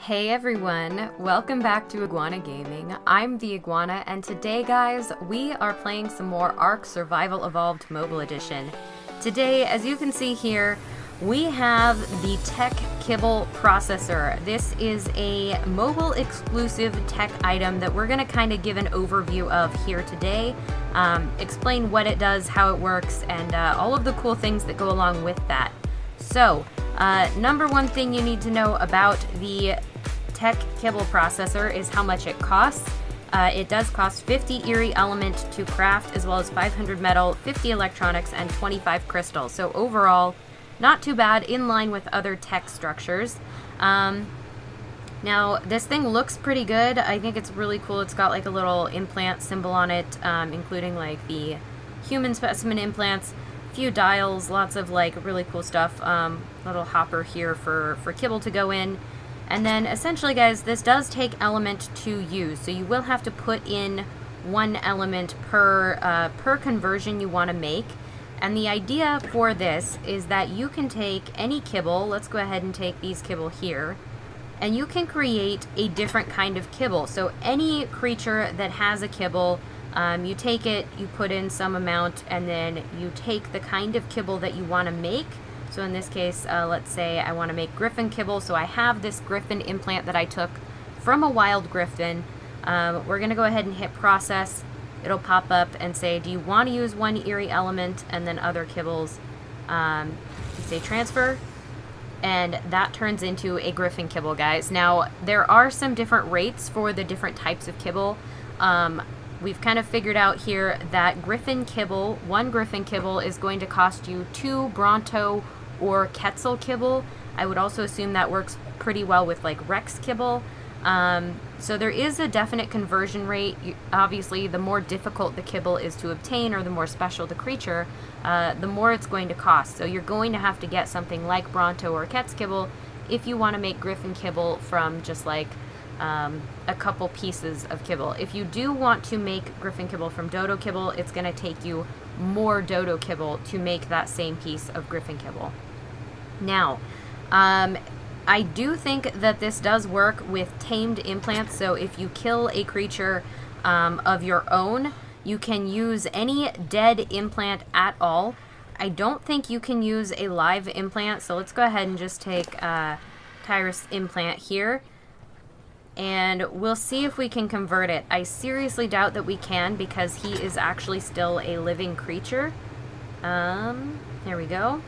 Hey everyone, welcome back to Iguana Gaming. I'm the Iguana, and today guys, we are playing some more Ark Survival Evolved Mobile Edition. Today, as you can see here, we have the Tech Kibble Processor. This is a mobile exclusive tech item that we're going to kind of give an overview of here today, explain what it does, how it works, and all of the cool things that go along with that. So, number one thing you need to know about the Tech Kibble Processor is how much it costs. It does cost 50 Eerie Element to craft, as well as 500 metal, 50 electronics, and 25 crystal. So overall, not too bad, in line with other tech structures. Now, this thing looks pretty good. I think it's really cool. It's got like a little implant symbol on it, including like the human specimen implants, few dials, lots of like really cool stuff. Little hopper here for kibble to go in. And then essentially guys, this does take element to use, so you will have to put in one element per conversion you want to make. And the idea for this is that you can take any kibble, let's go ahead and take these kibble here, and you can create a different kind of kibble. So any creature that has a kibble, you take it, you put in some amount, and then you take the kind of kibble that you want to make. So in this case, let's say I want to make griffin kibble, so I have this griffin implant that I took from a wild griffin. We're going to go ahead and hit process. It'll pop up and say, do you want to use one Eerie Element, and then other kibbles. You say transfer, and that turns into a griffin kibble, guys. Now, there are some different rates for the different types of kibble. We've kind of figured out here that griffin kibble, one griffin kibble is going to cost you 2 Bronto or Quetzal kibble. I would also assume that works pretty well with like Rex kibble. So there is a definite conversion rate. Obviously, the more difficult the kibble is to obtain, or the more special the creature, the more it's going to cost. So you're going to have to get something like Bronto or Quetzal kibble if you want to make griffin kibble from just like a couple pieces of kibble. If you do want to make griffin kibble from dodo kibble, it's going to take you more dodo kibble to make that same piece of griffin kibble. Now, I do think that this does work with tamed implants, so if you kill a creature of your own, you can use any dead implant at all. I don't think you can use a live implant, so let's go ahead and just take Tyrus implant here, and we'll see if we can convert it. I seriously doubt that we can, because he is actually still a living creature. There we go.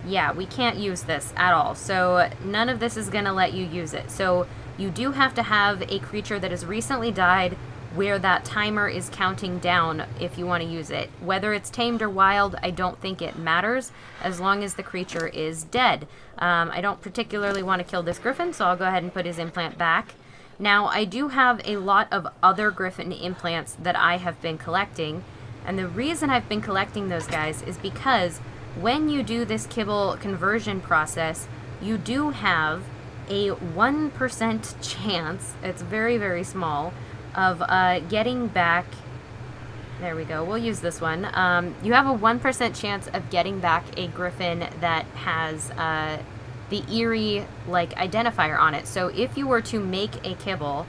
Yeah, we can't use this at all, so none of this is going to let you use it. So you do have to have a creature that has recently died where that timer is counting down if you want to use it. Whether it's tamed or wild, I don't think it matters, as long as the creature is dead. I don't particularly want to kill this griffin, so I'll go ahead and put his implant back. Now, I do have a lot of other griffin implants that I have been collecting, and the reason I've been collecting those guys is because when you do this kibble conversion process, you do have a 1% chance, it's very, very small, of getting back, there we go, we'll use this one. You have a 1% chance of getting back a griffin that has the Eerie like identifier on it. So if you were to make a kibble,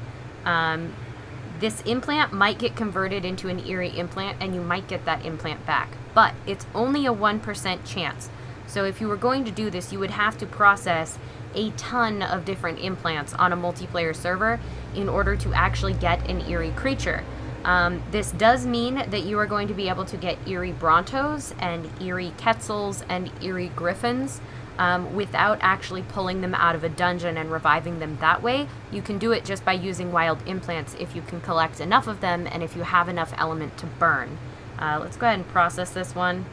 this implant might get converted into an Eerie implant, and you might get that implant back. But it's only a 1% chance. So if you were going to do this, you would have to process a ton of different implants on a multiplayer server in order to actually get an Eerie creature. This does mean that you are going to be able to get Eerie Brontos and Eerie Quetzals and Eerie Griffins without actually pulling them out of a dungeon and reviving them that way. You can do it just by using wild implants if you can collect enough of them and if you have enough element to burn. Let's go ahead and process this one.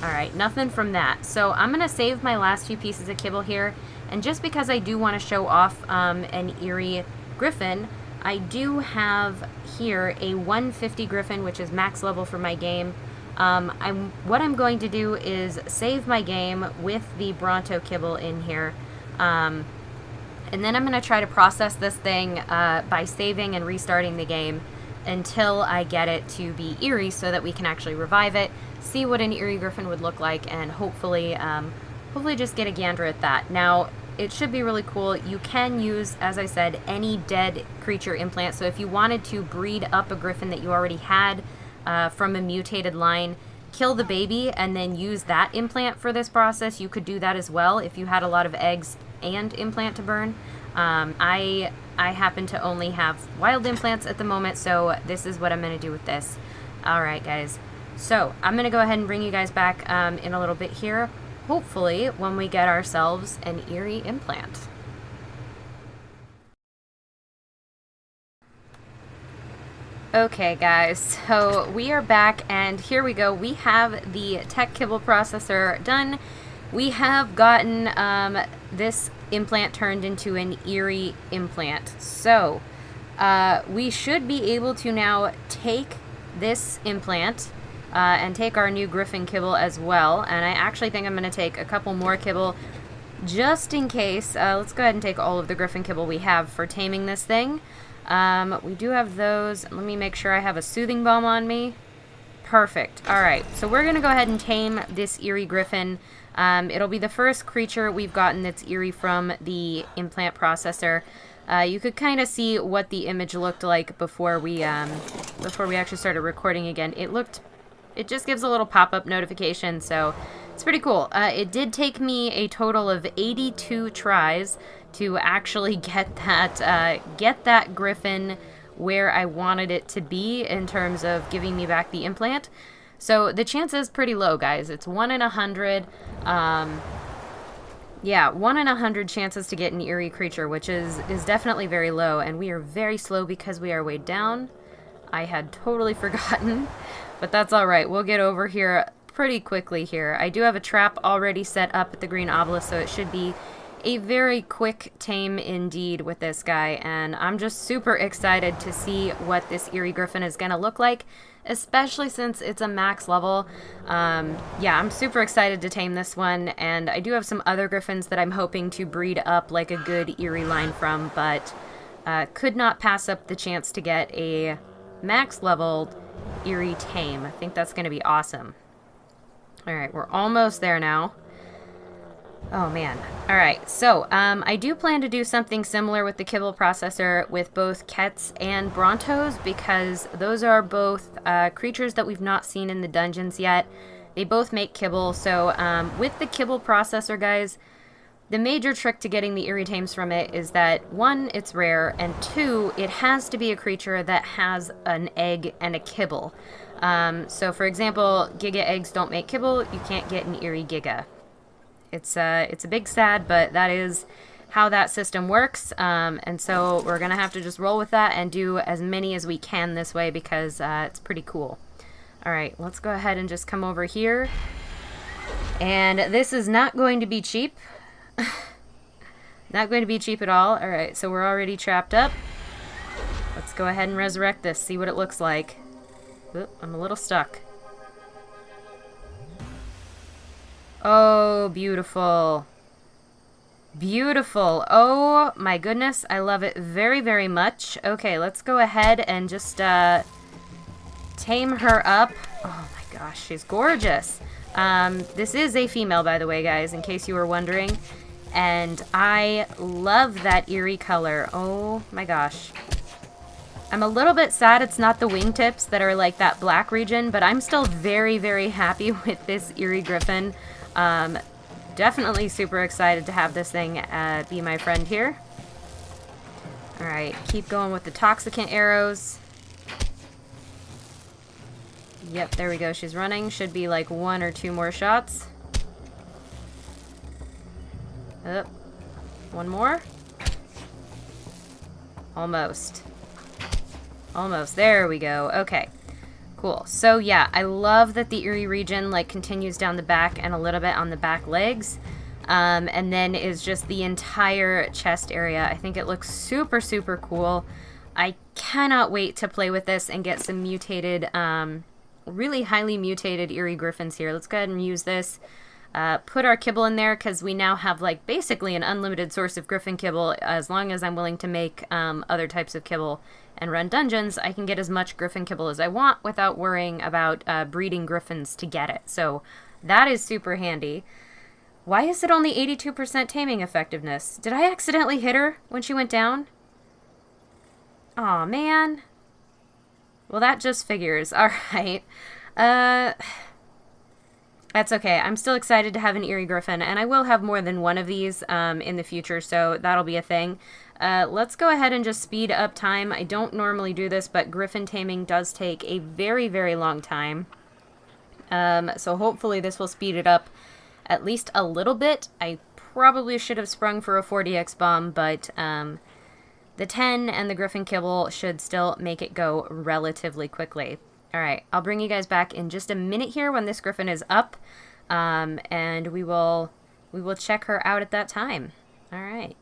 Alright, nothing from that. So I'm going to save my last few pieces of kibble here, and just because I do want to show off an Eerie Griffin, I do have here a 150 Griffin, which is max level for my game. What I'm going to do is save my game with the Bronto kibble in here, and then I'm going to try to process this thing by saving and restarting the game until I get it to be Eerie, so that we can actually revive it, see what an Eerie Griffin would look like, and hopefully just get a gander at that. Now, it should be really cool. You can use, as I said, any dead creature implant. So if you wanted to breed up a griffin that you already had from a mutated line, kill the baby and then use that implant for this process, you could do that as well if you had a lot of eggs and implant to burn. I happen to only have wild implants at the moment, so this is what I'm going to do with this. Alright guys, so I'm going to go ahead and bring you guys back in a little bit here, hopefully when we get ourselves an eerie implant. Okay guys, so we are back and here we go. We have the tech kibble processor done. We have gotten this implant turned into an eerie implant. So we should be able to now take this implant and take our new griffin kibble as well. And I actually think I'm going to take a couple more kibble just in case. Let's go ahead and take all of the griffin kibble we have for taming this thing. We do have those. Let me make sure I have a soothing balm on me. Perfect. Alright, so we're going to go ahead and tame this eerie griffin. It'll be the first creature we've gotten that's eerie from the implant processor. You could kind of see what the image looked like before we actually started recording again. It just gives a little pop-up notification, so it's pretty cool. It did take me a total of 82 tries to actually get that griffin where I wanted it to be in terms of giving me back the implant. So the chance is pretty low, guys. It's 1 in 100. Yeah, 1 in 100 chances to get an eerie creature, which is definitely very low, and we are very slow because we are weighed down. I had totally forgotten, but that's alright. We'll get over here pretty quickly here. I do have a trap already set up at the green obelisk, so it should be a very quick tame indeed with this guy, and I'm just super excited to see what this eerie griffin is going to look like, especially since it's a max level. Yeah, I'm super excited to tame this one, and I do have some other griffins that I'm hoping to breed up like a good eerie line from, but could not pass up the chance to get a max level eerie tame. I think that's going to be awesome. Alright, we're almost there now. Oh man. Alright, so I do plan to do something similar with the kibble processor with both Kets and Brontos, because those are both creatures that we've not seen in the dungeons yet. They both make kibble, so with the kibble processor, guys, the major trick to getting the eerie tames from it is that, 1, it's rare, and 2, it has to be a creature that has an egg and a kibble. So for example, Giga eggs don't make kibble, you can't get an eerie Giga. It's a big sad, but that is how that system works, and so we're gonna have to just roll with that and do as many as we can this way, because it's pretty cool. Alright, let's go ahead and just come over here, and this is not going to be cheap. Not going to be cheap at all. Alright, so we're already trapped up. Let's go ahead and resurrect this, see what it looks like. Oop, I'm a little stuck. Oh, beautiful. Beautiful. Oh, my goodness. I love it very, very much. Okay, let's go ahead and just tame her up. Oh my gosh, she's gorgeous. This is a female, by the way, guys, in case you were wondering. And I love that eerie color. Oh my gosh. I'm a little bit sad it's not the wingtips that are like that black region, but I'm still very, very happy with this eerie griffin. Definitely super excited to have this thing be my friend here. Alright, keep going with the toxicant arrows. Yep, there we go. She's running. Should be like 1 or 2 more shots. Up. 1 more. Almost. Almost. There we go. Okay. Cool. So yeah, I love that the eerie region like continues down the back and a little bit on the back legs. And then is just the entire chest area. I think it looks super, super cool. I cannot wait to play with this and get some mutated, really highly mutated eerie griffins here. Let's go ahead and use this. Put our kibble in there, because we now have like basically an unlimited source of griffin kibble. As long as I'm willing to make other types of kibble and run dungeons, I can get as much griffin kibble as I want without worrying about breeding griffins to get it. So that is super handy. Why is it only 82% taming effectiveness? Did I accidentally hit her when she went down? Aw, man. Well, that just figures. Alright. Uh... That's okay. I'm still excited to have an Eerie Griffin, and I will have more than one of these in the future, so that'll be a thing. Let's go ahead and just speed up time. I don't normally do this, but Griffin taming does take a very, very long time. So hopefully this will speed it up at least a little bit. I probably should have sprung for a 40x bomb, but the 10 and the Griffin Kibble should still make it go relatively quickly. Alright, I'll bring you guys back in just a minute here when this Griffin is up, and we will check her out at that time. Alright.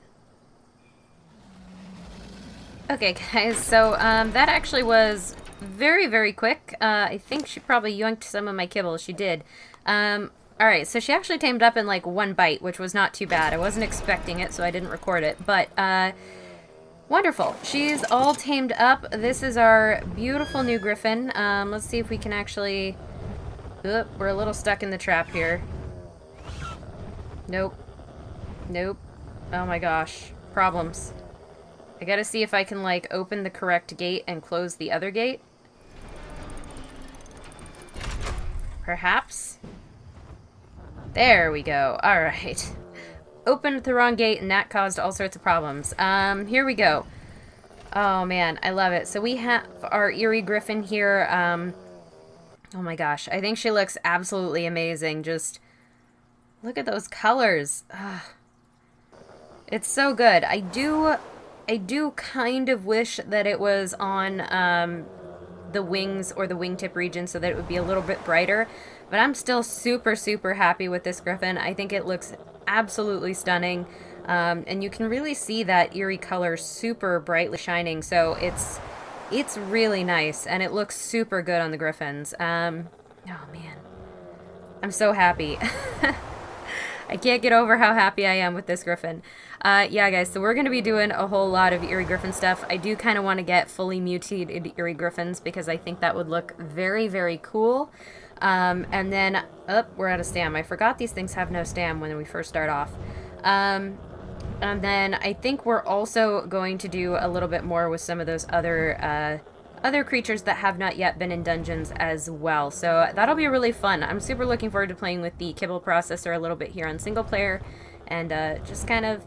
Okay, guys, so that actually was very, very quick. I think she probably yoinked some of my kibble. She did. Alright, so she actually tamed up in like one bite, which was not too bad. I wasn't expecting it, so I didn't record it, but wonderful. She's all tamed up. This is our beautiful new Griffin. Let's see if we can actually... Oop, we're a little stuck in the trap here. Nope. Nope. Oh my gosh. Problems. I gotta see if I can, like, open the correct gate and close the other gate. Perhaps? There we go. Alright. Opened the wrong gate, and that caused all sorts of problems. Here we go. Oh, man, I love it. So we have our Eerie Griffin here. Oh my gosh, I think she looks absolutely amazing. Just look at those colors. Ugh. It's so good. I do kind of wish that it was on the wings or the wingtip region so that it would be a little bit brighter. But I'm still super, super happy with this Griffin. I think it looks absolutely stunning. And you can really see that eerie color super brightly shining. So it's really nice. And it looks super good on the Griffins. Oh, man. I'm so happy. I can't get over how happy I am with this Griffin. Yeah, guys, so we're going to be doing a whole lot of Eerie Griffin stuff. I do kind of want to get fully mutated Eerie Griffins because I think that would look very, very cool. And then, we're out of stam. I forgot these things have no stam when we first start off. And then I think we're also going to do a little bit more with some of those other creatures that have not yet been in dungeons as well. So that'll be really fun. I'm super looking forward to playing with the kibble processor a little bit here on single player and just kind of